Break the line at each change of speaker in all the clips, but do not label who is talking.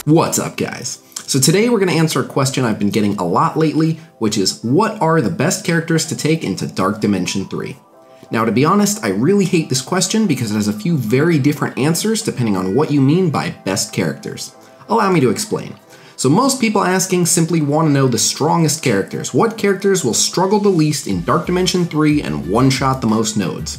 What's up, guys? So today we're going to answer a question I've been getting a lot lately, which is, what are the best characters to take into Dark Dimension 3? Now, to be honest, I really hate this question because it has a few very different answers depending on what you mean by best characters. Allow me to explain. So most people asking simply want to know the strongest characters. What characters will struggle the least in Dark Dimension 3 and one-shot the most nodes?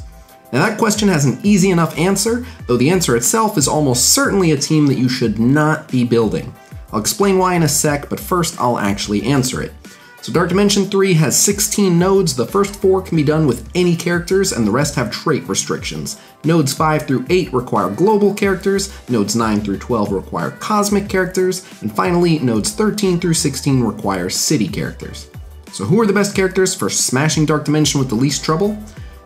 Now that question has an easy enough answer, though the answer itself is almost certainly a team that you should not be building. I'll explain why in a sec, but first I'll actually answer it. So Dark Dimension 3 has 16 nodes. The first 4 can be done with any characters, and the rest have trait restrictions. Nodes 5 through 8 require global characters, nodes 9 through 12 require cosmic characters, and finally, nodes 13 through 16 require city characters. So who are the best characters for smashing Dark Dimension with the least trouble?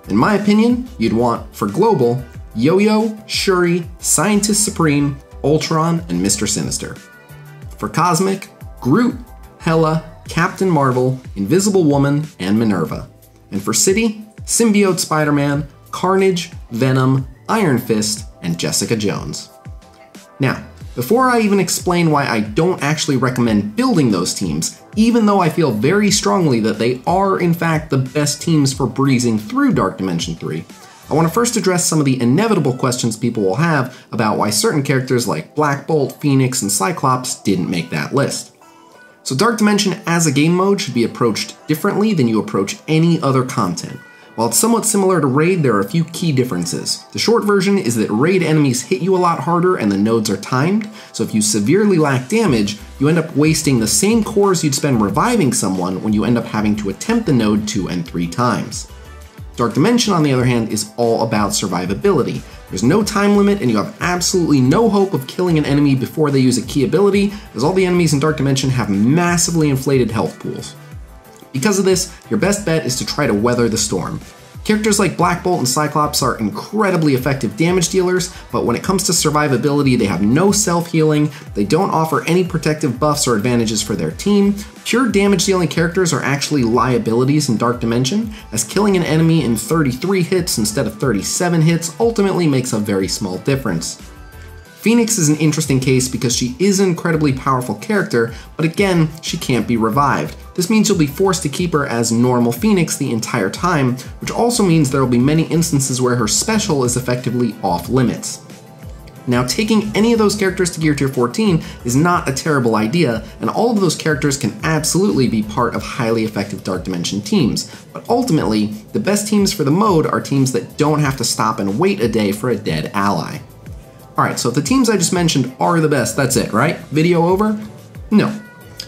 In my opinion, you'd want, for global, Yo-Yo, Shuri, Scientist Supreme, Ultron, and Mr. Sinister. For cosmic, Groot, Hela, Captain Marvel, Invisible Woman, and Minerva. And for city, Symbiote Spider-Man, Carnage, Venom, Iron Fist, and Jessica Jones. Now, before I even explain why I don't actually recommend building those teams, even though I feel very strongly that they are in fact the best teams for breezing through Dark Dimension 3, I want to first address some of the inevitable questions people will have about why certain characters like Black Bolt, Phoenix, and Cyclops didn't make that list. So Dark Dimension as a game mode should be approached differently than you approach any other content. While it's somewhat similar to Raid, there are a few key differences. The short version is that Raid enemies hit you a lot harder and the nodes are timed, so if you severely lack damage, you end up wasting the same cores you'd spend reviving someone when you end up having to attempt the node 2 and 3 times. Dark Dimension, on the other hand, is all about survivability. There's no time limit and you have absolutely no hope of killing an enemy before they use a key ability, as all the enemies in Dark Dimension have massively inflated health pools. Because of this, your best bet is to try to weather the storm. Characters like Black Bolt and Cyclops are incredibly effective damage dealers, but when it comes to survivability, they have no self-healing, they don't offer any protective buffs or advantages for their team. Pure damage dealing characters are actually liabilities in Dark Dimension, as killing an enemy in 33 hits instead of 37 hits ultimately makes a very small difference. Phoenix is an interesting case because she is an incredibly powerful character, but again, she can't be revived. This means you'll be forced to keep her as normal Phoenix the entire time, which also means there will be many instances where her special is effectively off limits. Now, taking any of those characters to Gear Tier 14 is not a terrible idea, and all of those characters can absolutely be part of highly effective Dark Dimension teams, but ultimately, the best teams for the mode are teams that don't have to stop and wait a day for a dead ally. Alright, so if the teams I just mentioned are the best, that's it, right? Video over? No.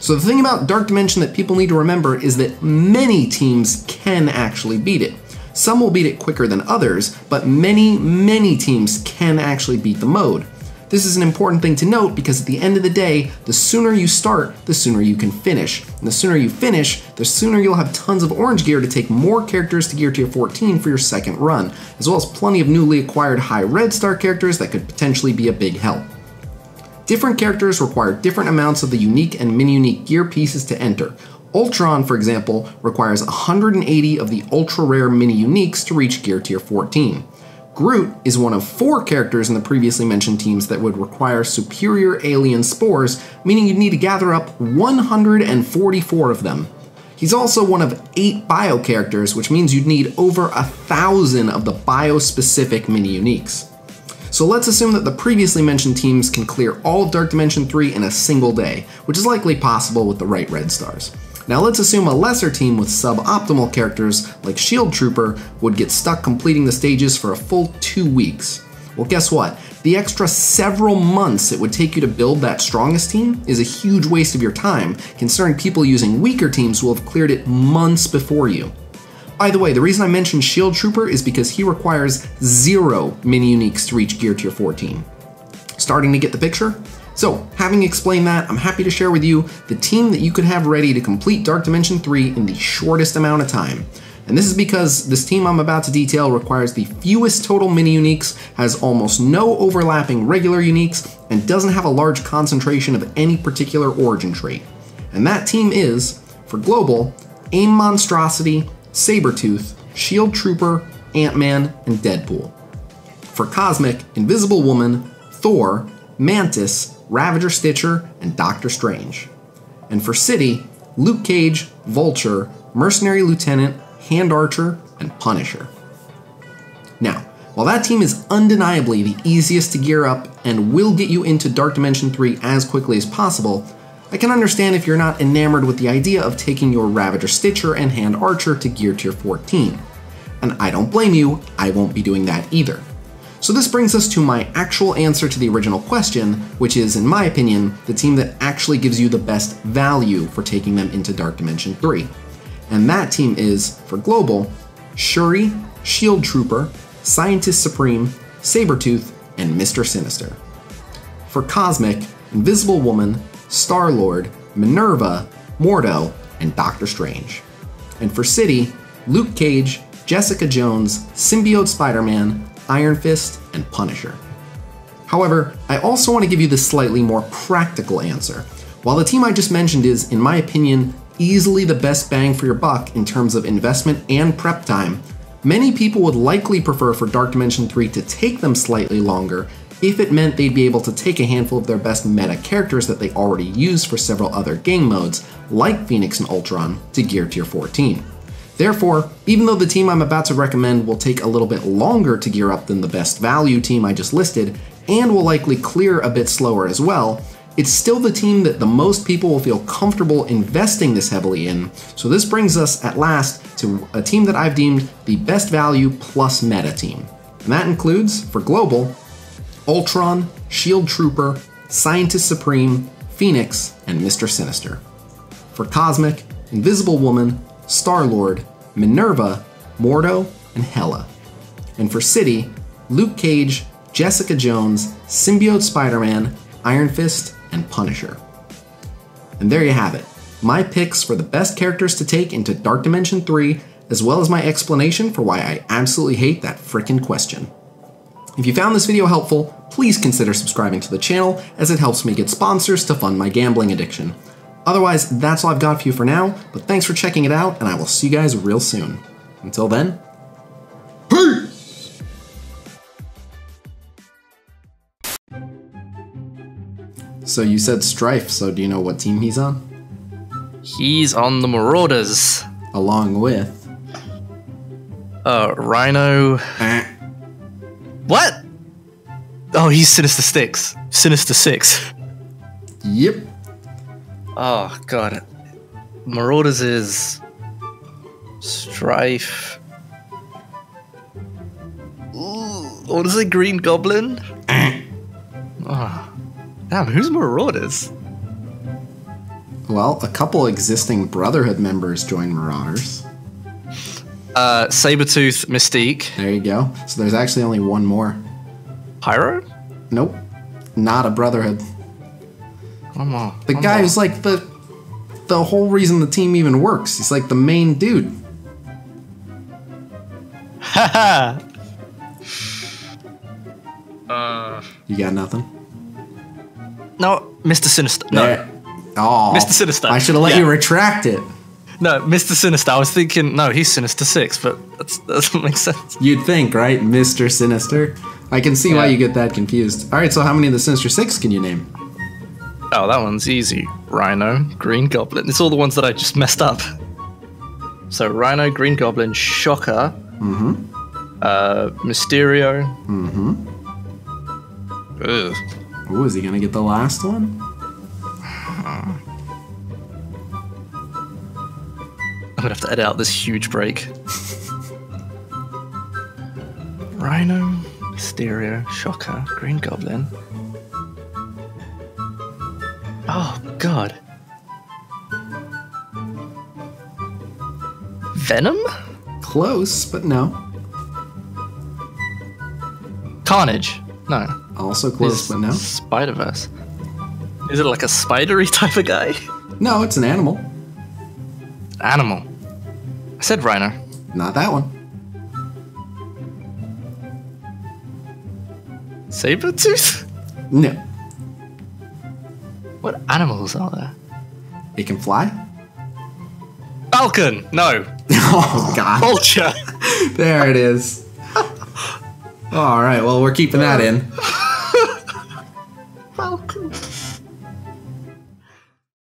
So the thing about Dark Dimension that people need to remember is that many teams can actually beat it. Some will beat it quicker than others, but many teams can actually beat the mode. This is an important thing to note because at the end of the day, the sooner you start, the sooner you can finish. And the sooner you finish, the sooner you'll have tons of orange gear to take more characters to Gear Tier 14 for your second run, as well as plenty of newly acquired high red star characters that could potentially be a big help. Different characters require different amounts of the unique and mini-unique gear pieces to enter. Ultron, for example, requires 180 of the ultra-rare mini-uniques to reach Gear Tier 14. Groot is one of 4 characters in the previously mentioned teams that would require superior alien spores, meaning you'd need to gather up 144 of them. He's also one of 8 bio characters, which means you'd need over 1,000 of the bio-specific mini-uniques. So let's assume that the previously mentioned teams can clear all of Dark Dimension 3 in a single day, which is likely possible with the right red stars. Now let's assume a lesser team with suboptimal characters like Shield Trooper would get stuck completing the stages for a full 2 weeks. Well, guess what? The extra several months it would take you to build that strongest team is a huge waste of your time, considering people using weaker teams will have cleared it months before you. By the way, the reason I mentioned Shield Trooper is because he requires 0 mini-uniques to reach Gear Tier 14. Starting to get the picture? So, having explained that, I'm happy to share with you the team that you could have ready to complete Dark Dimension 3 in the shortest amount of time. And this is because this team I'm about to detail requires the fewest total mini-uniques, has almost no overlapping regular uniques, and doesn't have a large concentration of any particular origin trait. And that team is, for global, AIM Monstrosity, Sabretooth, Shield Trooper, Ant-Man, and Deadpool. For cosmic, Invisible Woman, Thor, Mantis, Ravager Stitcher, and Doctor Strange. And for City, Luke Cage, Vulture, Mercenary Lieutenant, Hand Archer, and Punisher. Now, while that team is undeniably the easiest to gear up and will get you into Dark Dimension 3 as quickly as possible, I can understand if you're not enamored with the idea of taking your Ravager Stitcher and Hand Archer to Gear Tier 14. And I don't blame you, I won't be doing that either. So this brings us to my actual answer to the original question, which is, in my opinion, the team that actually gives you the best value for taking them into Dark Dimension 3. And that team is, for Global, Shuri, Shield Trooper, Scientist Supreme, Sabretooth, and Mr. Sinister. For Cosmic, Invisible Woman, Star-Lord, Minerva, Mordo, and Doctor Strange. And for City, Luke Cage, Jessica Jones, Symbiote Spider-Man, Iron Fist, and Punisher. However, I also want to give you the slightly more practical answer. While the team I just mentioned is, in my opinion, easily the best bang for your buck in terms of investment and prep time, many people would likely prefer for Dark Dimension 3 to take them slightly longer if it meant they'd be able to take a handful of their best meta characters that they already use for several other game modes, like Phoenix and Ultron, to Gear Tier 14. Therefore, even though the team I'm about to recommend will take a little bit longer to gear up than the best value team I just listed, and will likely clear a bit slower as well, it's still the team that the most people will feel comfortable investing this heavily in, so this brings us at last to a team that I've deemed the best value plus meta team. And that includes, for Global, Ultron, Shield Trooper, Scientist Supreme, Phoenix, and Mr. Sinister. For Cosmic, Invisible Woman, Star-Lord, Minerva, Mordo, and Hela. And for City, Luke Cage, Jessica Jones, Symbiote Spider-Man, Iron Fist, and Punisher. And there you have it, my picks for the best characters to take into Dark Dimension 3, as well as my explanation for why I absolutely hate that frickin' question. If you found this video helpful, please consider subscribing to the channel, as it helps me get sponsors to fund my gambling addiction. Otherwise, that's all I've got for you for now, but thanks for checking it out, and I will see you guys real soon. Until then, peace! So you said Strife, so do you know what team he's on?
He's on the Marauders.
Along with...
Rhino... What? Oh, he's Sinister Six. Sinister Six.
Yep.
Oh, God. Marauders is... Strife... Ooh, what is it? Green Goblin? Oh. Damn, who's Marauders?
Well, a couple existing Brotherhood members joined Marauders.
Sabretooth, Mystique.
There you go. So there's actually only one more.
Pyro?
Nope. Not a Brotherhood.
One more.
The guy who's like the whole reason the team even works. He's like the main dude.
Haha.
You got nothing?
No, Mr. Sinister. No.
There. Oh,
Mr. Sinister.
I should have let you retract it.
No, Mr. Sinister. I was thinking, no, he's Sinister Six, but that doesn't make sense.
You'd think, right? Mr. Sinister. I can see why you get that confused. All right, so how many of the Sinister Six can you name?
Oh, that one's easy. Rhino, Green Goblin. It's all the ones that I just messed up. So Rhino, Green Goblin, Shocker, Mysterio. Ugh.
Ooh, is he gonna get the last one?
I'm gonna have to edit out this huge break. Rhino, Mysterio, Shocker, Green Goblin. Oh, God. Venom?
Close, but no.
Carnage? No.
Also close, but no.
Spider-Verse. Is it like a spidery type of guy?
No, it's an animal.
Animal. I said Rhino.
Not that one.
Sabretooth?
No.
What animals are there?
It can fly?
Falcon! No.
Oh, God.
Vulture!
There it is. All right, well, we're keeping that in.
Falcon.